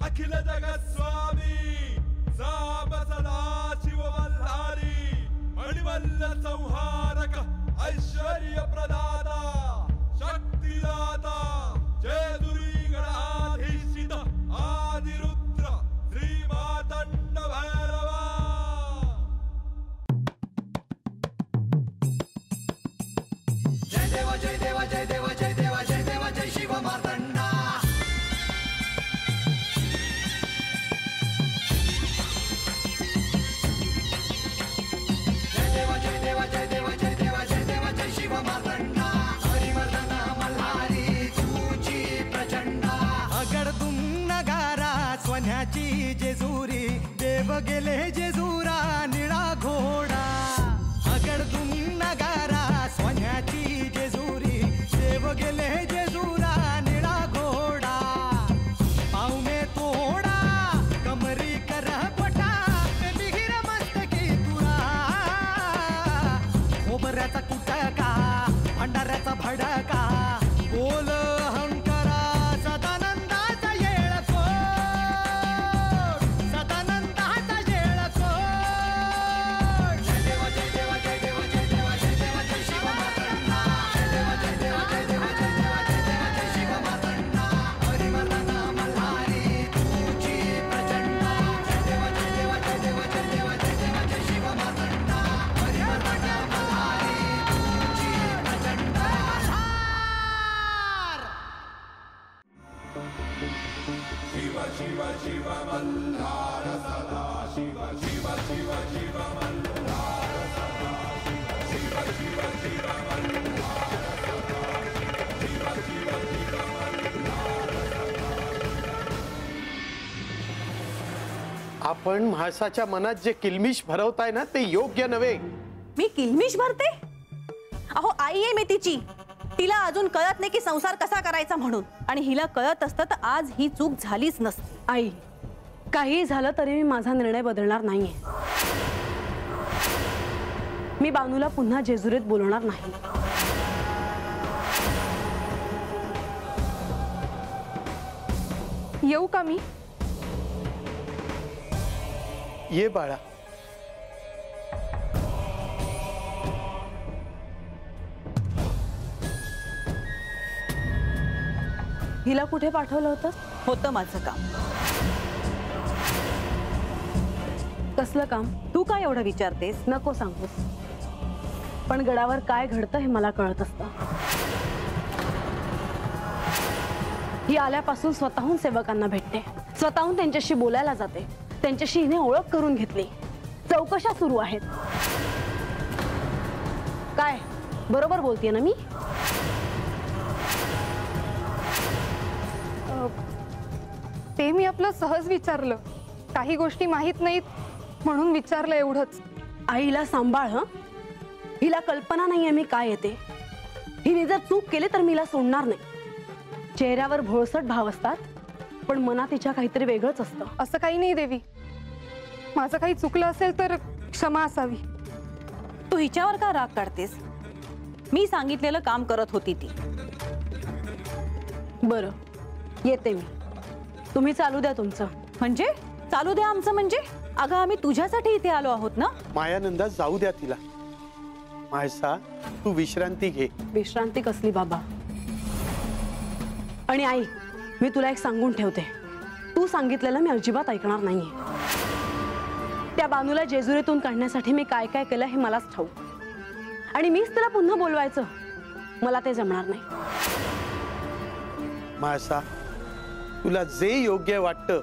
अखिल जगत स्वामी साब सदा शिव मल्हारी मणिमल्ल संहारक ऐश्वर्य प्रदाता शक्तिदाता जय दुरी गणाधीशित आदिरुद्र श्री मातंड भैरवा। जय देवा जय देवा जय देवा जय देवा जय देवा जय शिव मातंडा। जय देवा जय देवा जय देवा जय देवा जय देवा जय शिव मातंडा। हरिवर्धन मल्हारी तुझी प्रचंडा। अगडदुम नगारा सोन्याची जेजुरी देव गेले जेजुरा निळा घोडा। अगडदुम नगारा सोन्याची जेजुरी देव गेले जेजुरा निळा घोडा। पाव में तोडा कमरी कर पटा मिहिर मस्तकी तुरा। खोबऱ्याचा कुटका भंडाऱ्याचा भडका बोल अहंकारा सदानंदाचा येळकोट। सदानंदाचा येळकोट। जय देवा जय देवा जय देवा जय देवा जय देवा जय शिव मातंडा। जय देवा जय देवा जय देवा जय देवा जय देवा जय शिव मातंडा। हरिवर्धन मल्हारी तुझी प्रचंडा। जय देवा जय देवा जय देवा जय देवा जय देवा जय शिव मातंडा। हरिवर्धन मल्हारी तुझी प्रचंडा। शिव शिव शिव मल्हार सदा शिव शिव शिव शिव मल्हार सदा शिव शिव शिव मल्हार सदा शिव शिव शिव मल्हार आपण म्हाळसाच्या मनात जे किलमिश भरवताय ना ते योग्य नव्हे। मी किलमिश भरते? अहो आई आहे मी तिची, तिला अजून कळत नाही की संसार कसा करायचा म्हणून, आणि हिला कळत असतं तर आज ही चूक झालीच नसती। आई काही झालं तरी मी माझा निर्णय बदलणार नाहीये। मी बानूला पुन्हा जेजुरीत बोलवणार नाही। येऊ का मी? ये बाळा। हिला कुठे पाठवलं होतं? होतं माझं काम। कसलं काम? तू काय एवढं विचारतेस? नको सांगूस, पण गडावर काय घडतं हे मला कळत असतं। ही आल्यापासून स्वतःहून सेवकांना भेटते, स्वतःहून त्यांच्याशी बोलायला जाते, त्यांच्याशी हिने ओळख करून घेतली, चौकशा सुरू आहेत। काय बरोबर बोलतेय ना मी? ते मी आपलं सहज विचारलं, काही गोष्टी माहित नाहीत म्हणून विचारलं एवढंच। आईला सांभाळ हं, हिला कल्पना नाहीये मी काय येते। हिने जर चूक केली तर मीला सोडणार नाही। चेहऱ्यावर भोळसट भाव असतात पण मनात तिच्या काहीतरी वेगळंच असतं। असं काही नाही देवी, माझं काही चुकलं असेल तर क्षमा असावी। तू हिच्यावर का राग काढतेस? मी सांगितलेलं काम करत होती ती। बरं येते मी, तुम्ही चालू द्या तुमचं। म्हणजे चालू द्या आमचं म्हणजे? अगं आम्ही तुझ्यासाठी इथे आलो आहोत ना। मायानंदा जाऊ द्या तिला। म्हाळसा तू विश्रांती घे। विश्रांती कसली बाबा? आणि आई मी तुला एक सांगून ठेवते, तू सांगितलेलं मी अजिबात ऐकणार नाहीये। त्या बानूला जेजुरीतून काढण्यासाठी मी काय काय केलं हे मलाच ठाऊक, आणि मीच तिला पुन्हा बोलवायचं, मला ते जमणार नाही। म्हाळसा तुला जे योग्य वाटतं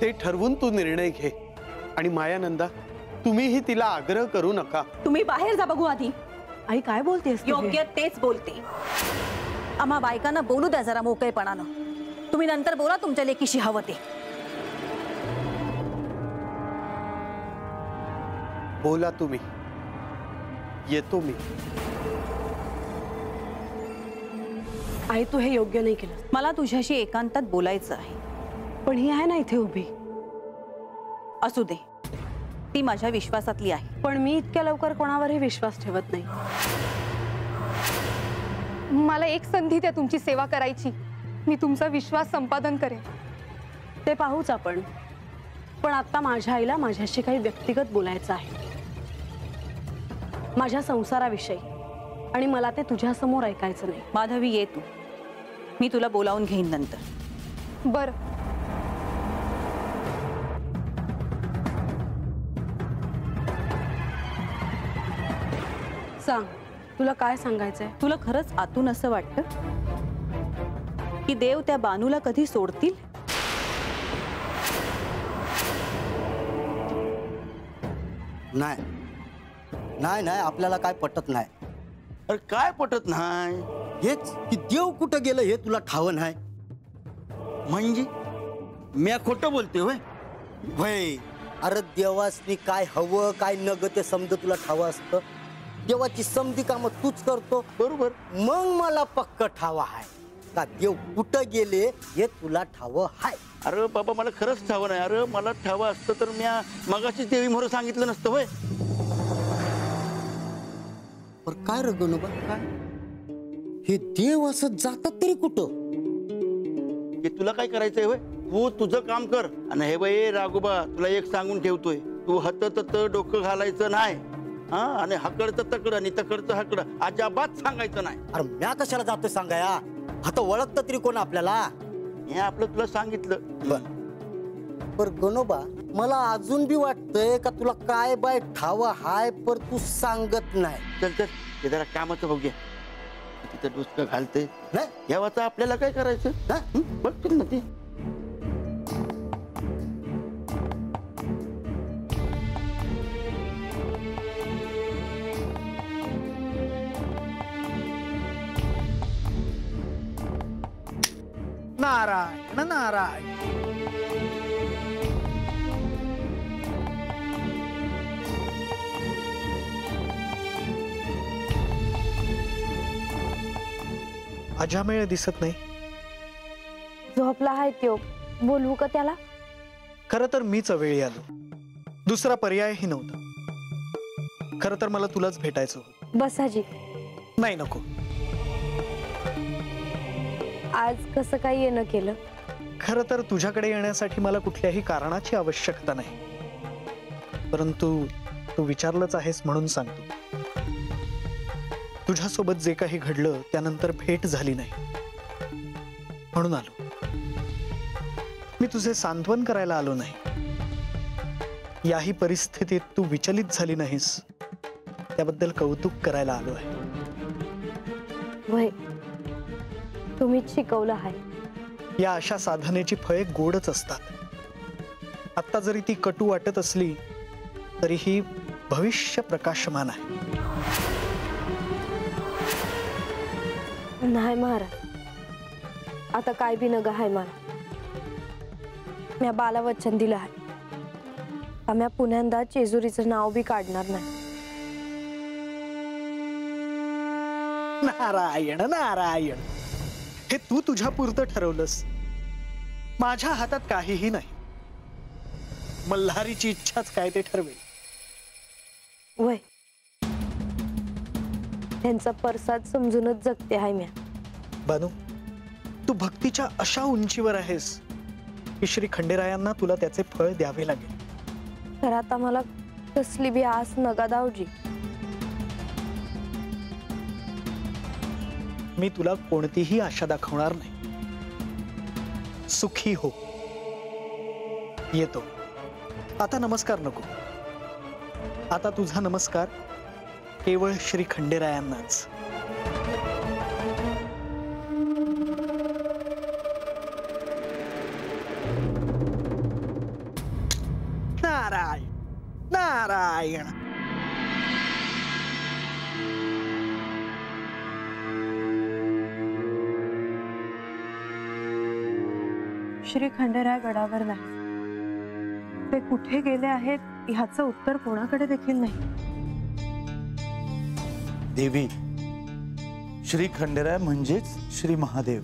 ते ठरवून तू निर्णय घे। आणि मायानंदा तुम्हीही तिला आग्रह करू नका। तुम्ही बाहेर जा बघू आधी। आई काय बोलतेस? योग्य तेच बोलते। आम्हा बायकांना बोलू द्या जरा मोकळेपणानं, तुम्ही नंतर बोला तुमच्या लेकीशी हवं ते। बोला तुम्ही, येतो मी। आई तू हे योग्य नाही केलं। मला तुझ्याशी एकांतात बोलायचं आहे। पण ही आहे ना इथे उभी। असू दे, ती माझ्या विश्वासातली आहे। पण मी इतक्या लवकर कोणावरही विश्वास ठेवत नाही। मला एक संधी द्या तुमची सेवा करायची, मी तुमचा विश्वास संपादन करेन। ते पाहूच आपण. पण आता माझ्या आईला माझ्याशी काही व्यक्तिगत बोलायचं आहे, माझ्या संसाराविषयी, आणि मला ते तुझ्या समोर ऐकायचं नाही. माधवी, ये तू, मी तुला बोलावून घेईन नंतर. बरं, सांग, तुला काय सांगायचंय? तुला खरंच आतून असं वाटतं की देव त्या बानूला कधी सोडतील? नाही नाही नाही, आपल्याला काय पटत नाही. अरे काय पटत नाही हेच की देव कुठं गेलं हे तुला ठाव नाही. म्हणजे मी खोटं बोलते होय? वय, अरे देवासनी काय हवं काय नग ते समज तुला ठाव असतं. देवाची समधी कामं तूच करतो, बरोबर. मग मला पक्क ठाव आहे का देव कुठं गेले हे तुला ठाव आहे. अरे बाबा, मला खरंच ठावं नाही. अरे मला ठावं असतं तर मी मगाशीच देवी मोर सांगितलं नसतं होय. पर काय रे गणोबा, काय हे देव असं जातात तरी कुठं? हे तुला काय करायचंय होय? तू तुझं काम कर. आणि हे बाई राघोबा, तुला एक सांगून ठेवतोय, तू हत डोकं घालायचं नाही. हा, आणि हकडचं तकड आणि तकडचं हकड अजाबात सांगायचं नाही. अरे म्या कशाला जातोय सांगाया? आता ओळखतं तरी कोण आपल्याला? हे आपलं तुला सांगितलं. पर गणोबा, मला अजून बी वाटतंय का तुला काय बाय ठाव हाय, पर तू सांगत नाही. चल चल, ते जरा कामाचं बघूया. तिथं डुसकं घालते नाही? यावाचं आपल्याला काय करायचं? हा, बघतील ना ते. नारायण नारायण. अजामेळ दिसत नाही. झोपला आहे त्यो, बोलवू का त्याला? खरं तर मीच अवेळी आलो, दुसरा पर्यायही नव्हता. खरं तर मला तुलाच भेटायचं होतं. बसाजी. नाही, नको. आज कसं काय येणं केलं? खरं तर तुझ्याकडे येण्यासाठी मला कुठल्याही कारणाची आवश्यकता नाही, परंतु तू विचारलंच आहेस म्हणून सांगतो. तुझ्यासोबत जे काही घडलं त्यानंतर भेट झाली नाही म्हणून आलो. मी तुझे सांत्वन करायला आलो नाही. याही परिस्थितीत तू विचलित झाली नाहीस त्याबद्दल कौतुक करायला आलो आहे. वय, तुम्हीच शिकवलं आहे. या अशा साधनेची फळे गोडच असतात. आता जरी ती कटू वाटत असली तरीही भविष्य प्रकाशमान आहे. नाही महाराज, आता काय बी नग आहे मला. म्या बाला वचन दिलं आहे, आम्ही पुण्यांदा जेजुरीचं नाव बी काढणार नाही. नारायण नारायण, हे तू तुझ्या पुरतं ठरवलंस. माझ्या हातात काहीही नाही. मल्हारीची इच्छाच काय ते ठरवेल. वय, त्यांचा प्रसाद समजूनच जगते आहे म्या. बानू, तू भक्तीच्या अशा उंचीवर आहेस की श्री खंडेरायांना तुला त्याचे फळ द्यावे लागेल. तर आता मला कसली बी आस नका दावजी. मी तुला कोणतीही आशा दाखवणार नाही. सुखी हो. येतो. आता नमस्कार नको. आता तुझा नमस्कार केवळ श्री खंडेरायांनाच. नारायण नारायण. श्री खंडेराय गडावर नाही. ते कुठे गेले आहेत ह्याचं उत्तर कोणाकडे देखील नाही. देवी, श्री खंडेराय म्हणजेच श्री महादेव.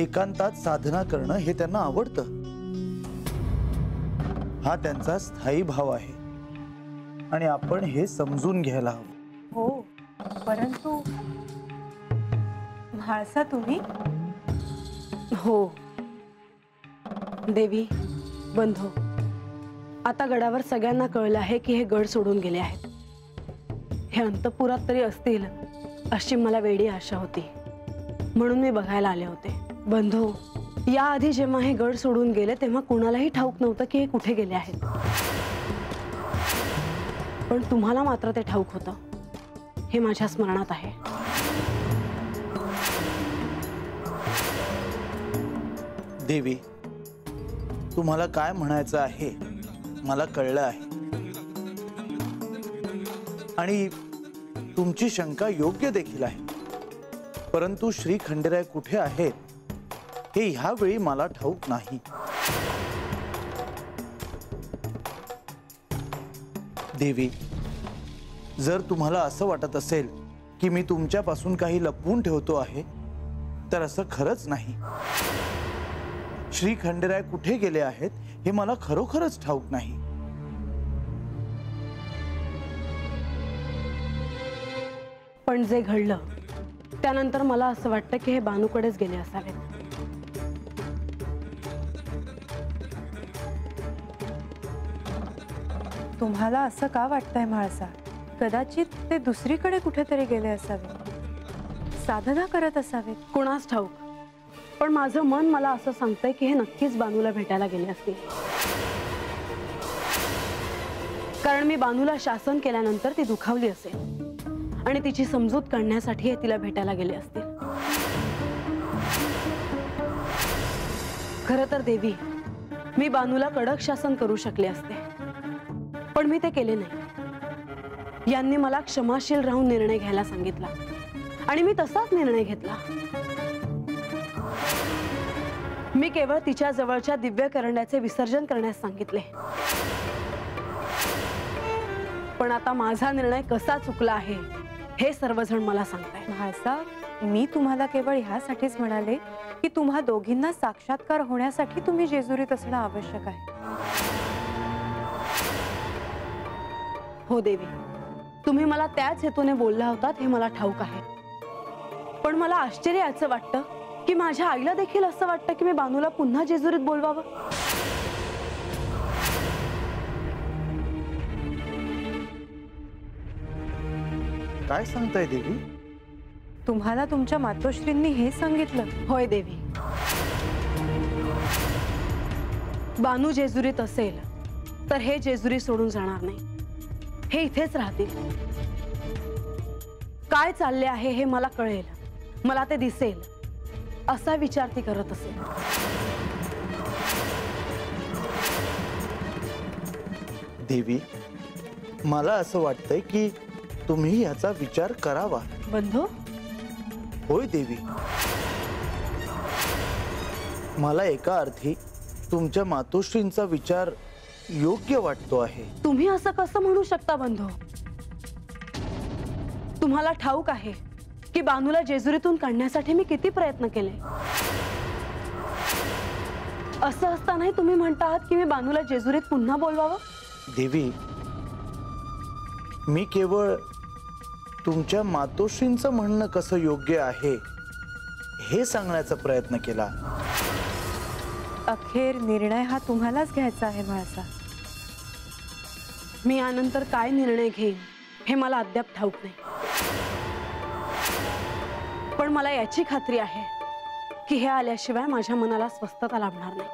एकांतात साधना करणं हे त्यांना आवडतं. हा त्यांचा स्थायी भाव आहे आणि आपण हे समजून घ्यायला हवं. हो, परंतु म्हाळसा तुम्ही? हो, देवी, बंधू, आता गडावर सगळ्यांना कळलं आहे की हे गड सोडून गेले आहेत. हे अंतपुरात तरी असतील अशी मला वेडी आशा होती, म्हणून मी बघायला आले होते. बंधू, याआधी जेव्हा हे गड सोडून गेले तेव्हा कुणालाही ठाऊक नव्हतं की हे कुठे गेले आहेत, पण तुम्हाला मात्र ते ठाऊक होतं. हे माझ्या स्मरणात आहे. देवी, तुम्हाला काय म्हणायचं आहे मला कळलं आहे, आणि तुमची शंका योग्य देखील आहे. परंतु श्री खंडेराय कुठे आहेत हे ह्यावेळी मला ठाऊक नाही. देवी, जर तुम्हाला असं वाटत असेल की मी तुमच्यापासून काही लपवून ठेवतो आहे तर असं खरंच नाही. श्री खंडेराय कुठे गेले आहेत हे मला खरोखरच ठाऊक नाही. पण जे घडलं त्यानंतर मला असं वाटतं की हे बानूकडेच गेले असावेत. तुम्हाला असं का वाटतंय म्हाळसा? कदाचित ते दुसरीकडे कुठेतरी गेले असावे, साधना करत असावेत. कुणास ठाऊक, पण माझं मन मला असं सांगतंय की हे नक्कीच बानूला भेटायला गेले असतील. कारण मी बानूला शासन केल्यानंतर ती दुखावली असेल आणि तिची समजूत काढण्यासाठी हे तिला भेटायला गेले असतील. खरं तर देवी, मी बानूला कडक शासन करू शकले असते, पण मी ते केले नाही. यांनी मला क्षमाशील राहून निर्णय घ्यायला सांगितला आणि मी तसाच निर्णय घेतला. मी केवळ तिच्या जवळच्या दिव्य करंड्याचे विसर्जन करण्यास सांगितले. पण आता माझा निर्णय कसा चुकला आहे हे सर्वजण मला सांगताय. म्हाळसा, मी तुम्हाला केवळ ह्यासाठीच म्हणाले की तुम्हा दोघींना साक्षात्कार होण्यासाठी तुम्ही जेजुरीत असणं आवश्यक आहे. हो देवी, तुम्ही मला त्याच हेतूने बोलला होतात हे मला ठाऊक आहे. पण मला आश्चर्य याचं वाटतं की माझ्या आईला देखील असं वाटतं की मी बानूला पुन्हा जेजुरीत बोलवावं. काय सांगताय देवी? तुम्हाला तुमच्या मातोश्रींनी हे सांगितलं? होय देवी, बानू जेजुरीत असेल तर हे जेजुरी सोडून जाणार नाही. हे इथेच राहतील. काय चालले आहे हे मला कळेल, मला ते दिसेल असा विचार ती करत असेल. देवी, मला असं वाटतंय की तुम्ही याचा विचार करावा. बंधू? होय देवी, मला एका अर्थी तुमच्या मातोश्रींचा विचार योग्य वाटतो आहे. तुम्ही असं कसं म्हणू शकता बंधू? तुम्हाला ठाऊक आहे की बानूला जेजुरीतून काढण्यासाठी मी किती प्रयत्न केले. असं असतानाही तुम्ही म्हणता आहात की मी बानूला जेजुरीत पुन्हा बोलवावं. देवी, मी केवळ तुमच्या मातोश्रींचं म्हणणं कसं योग्य आहे हे सांगण्याचा प्रयत्न केला. अखेर निर्णय हा तुम्हालाच घ्यायचा आहे म्हाळसा. मी यानंतर काय निर्णय घेईन हे मला अद्याप ठाऊक नाही, पण मला याची खात्री आहे की हे आल्याशिवाय माझ्या मनाला स्वस्थता लाभणार नाही.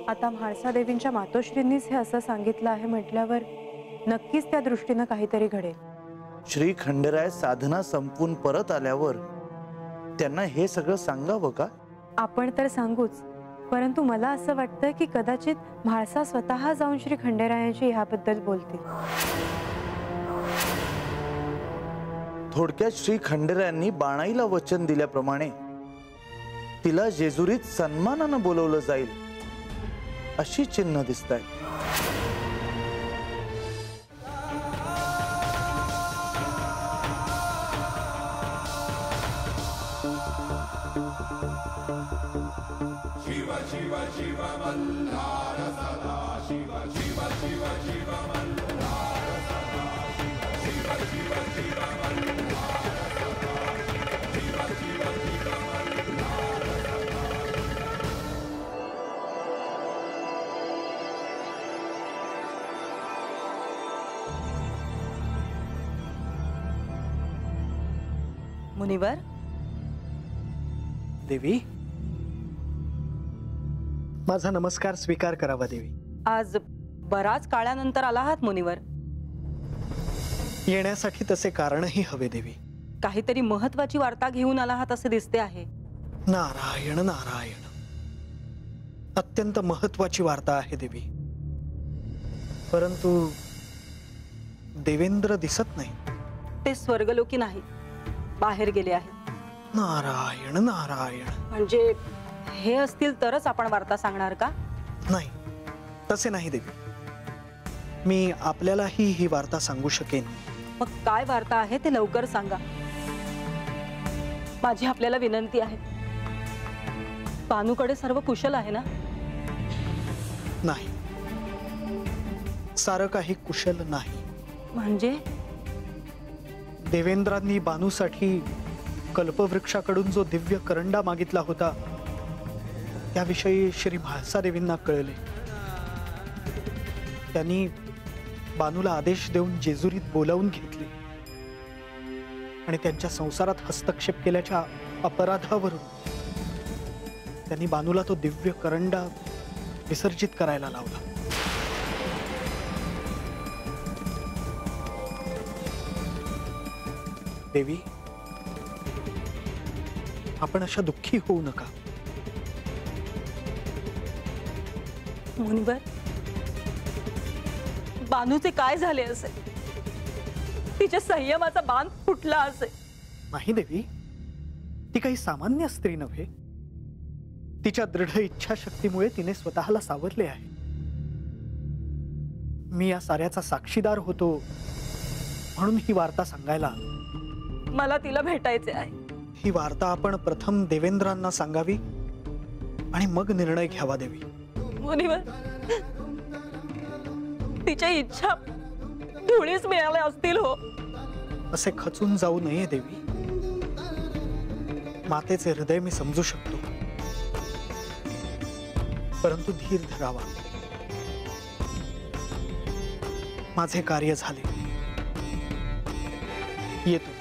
आता म्हाळसा देवींच्या मातोश्रींनीच हे असं सांगितलं आहे म्हटल्यावर नक्कीच त्या दृष्टीनं काहीतरी घडेल. श्री खंडेराय साधना संपून परत आल्यावर त्यांना हे सगळं सांगावं का? आपण तर सांगूच, परंतु मला असं वाटतं की कदाचित म्हाळसा स्वतः जाऊन श्री खंडेरायांशी ह्याबद्दल बोलतील. थोडक्यात श्री खंडेरायांनी बाणाईला वचन दिल्याप्रमाणे तिला जेजुरीत सन्मानानं बोलवलं जाईल अशी चिन्ह दिसतायत. शिव शिव शिव मल्हार सदा शिव शिव शिव शिव मल्हार सदा मुनिवर, देवी, माझा नमस्कार स्वीकार करावा देवी. आज बराच काळानंतर आला आहात मुनिवर. येण्यासाठी तसे कारणही हवे देवी. काहीतरी महत्वाची वार्ता घेऊन आला आहात असे दिसते आहे. नारायण नारायण, अत्यंत महत्वाची वार्ता आहे देवी. परंतु देवेंद्र दिसत नाही. ते स्वर्गलोकी नाही, बाहेर गेले आहेत. नारायण नारायण. म्हणजे हे असतील तरच आपण वार्ता सांगणार का? नाही, तसे नाही देवी. मी आपल्यालाही ही वार्ता सांगू शकेन. मग काय वार्ता आहे ते लवकर सांगा. माझी आपल्याला विनंती आहे. बानूकडे सर्व कुशल आहे ना? नाही, सारं काही कुशल नाही. म्हणजे देवेंद्रांनी बानूसाठी कल्पवृक्षाकडून जो दिव्य करंडा मागितला होता त्याविषयी श्री म्हाळसादेवींना कळले. त्यांनी बानूला आदेश देऊन जेजुरीत बोलावून घेतले आणि त्यांच्या संसारात हस्तक्षेप केल्याच्या अपराधावरून त्यांनी बानूला तो दिव्य करंडा विसर्जित करायला लावला. देवी, आपण अशा दुःखी होऊ नका. मुनिवर, बानूचे काय झाले असे? तिच्या संयमाचा बांध फुटला असे? नाही देवी, ती काही सामान्य स्त्री नव्हे. तिच्या दृढ इच्छाशक्तीमुळे तिने स्वतःला सावरले आहे. मी या साऱ्याचा साक्षीदार होतो म्हणून ही वार्ता सांगायला. मला तिला भेटायचे आहे. ही वार्ता आपण प्रथम देवेंद्रांना सांगावी आणि मग निर्णय घ्यावा देवी. मुनिवर, तिच्या इच्छा धुळीस मिळाल्या असतील हो. असे खचून जाऊ नये देवी. मातेचे हृदय मी समजू शकतो, परंतु धीर धरावा. माझे कार्य झाले. येतो.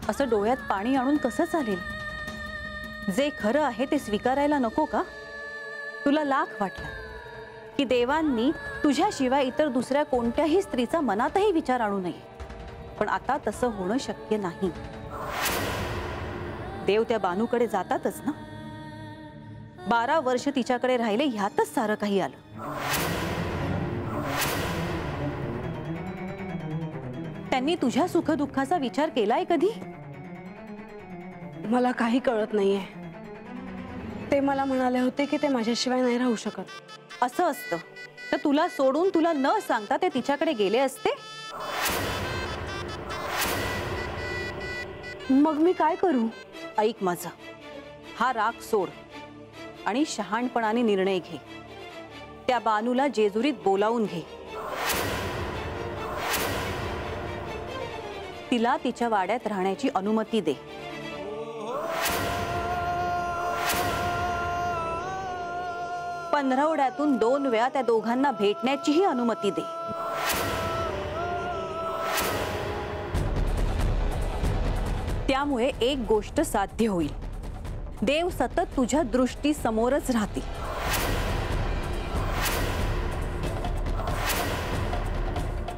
असं डोळ्यात पाणी आणून कसं चालेल? जे खरं आहे ते स्वीकारायला नको का? तुला लाख वाटला की देवांनी तुझ्याशिवाय इतर दुसऱ्या कोणत्याही स्त्रीचा मनातही विचार आणू नये, पण आता तसं होणं शक्य नाही. देव त्या बानूकडे जातातच ना. 12 वर्ष तिच्याकडे राहिले, ह्यातच सारं काही आलं. त्यांनी तुझ्या सुखदुःखाचा विचार केलाय कधी? मला काही कळत नाहीये. ते मला म्हणाले होते की ते माझ्याशिवाय नाही राहू शकत. असं असतं तर तुला सोडून, तुला न सांगता ते तिच्याकडे गेले असते? मग मी काय करू? ऐक माझं, हा राग सोड आणि शहाणपणाने निर्णय घे. त्या बानूला जेजुरीत बोलावून घे. तिला तिच्या वाड्यात राहण्याची अनुमती दे. पंधरवड्यातून 2 वेळा त्या दोघांना भेटण्याचीही अनुमती दे. त्यामुळे एक गोष्ट साध्य होईल. देव सतत तुझ्या दृष्टी समोरच राहतील.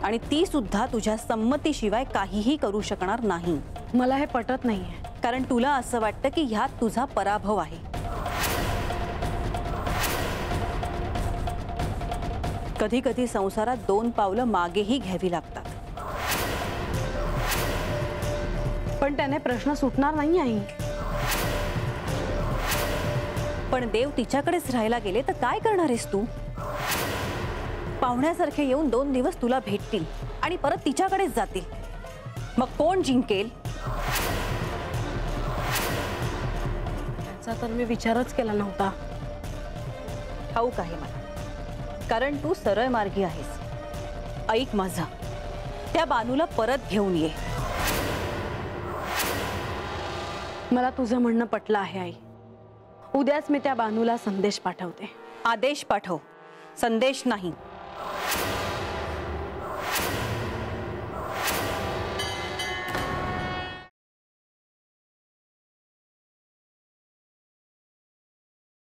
आणि ती सुद्धा तुझ्या संमतीशिवाय काहीही करू शकणार नाही. मला हे पटत नाहीये. कारण तुला असं वाटतं की ह्यात तुझा पराभव आहे. कधी कधी संसारात 2 पावलं मागेही घ्यावी लागतात. पण त्याने प्रश्न सुटणार नाही आई. पण देव तिच्याकडेच राहायला गेले तर काय करणार आहेस तू? पाहुण्यासारखे येऊन 2 दिवस तुला भेटतील आणि परत तिच्याकडेच जातील. मग कोण जिंकेल? त्याचा तर मी विचारच केला नव्हता. ठाऊक आहे मला, कारण तू सरळ मार्गी आहेस. ऐक माझं, त्या बानूला परत घेऊन ये. मला तुझं म्हणणं पटलं आहे आई. उद्याच मी त्या बानूला संदेश पाठवते. आदेश पाठव, संदेश नाही.